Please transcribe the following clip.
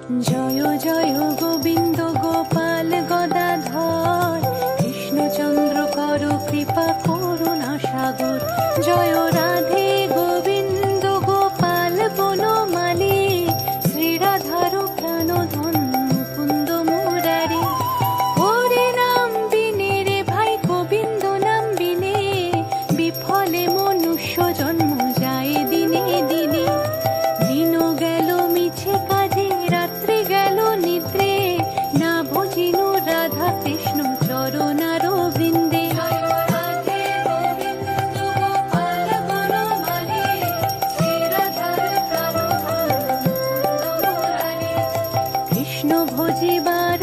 জয় জয় গোবিন্দ গোপাল গদাধর, কৃষ্ণচন্দ্র কর কৃপা করুণা সাগর। জয় রাধে গোবিন্দ গোপাল বনমালী, শ্রীরাধার প্রাণধন মুকুন্দ মুরারি। হরে নাম বিনে রে ভাই গোবিন্দ নাম বিনে, বিফলে মনুষ্য জন্ম যায় দিনে দিনে। দিন গেল মিছে কাজে, রাত্রি গেল নিদ্রে, না বুঝিনু রাধা কৃষ্ণ চরণার বৃন্দে। কৃষ্ণ ভজিবার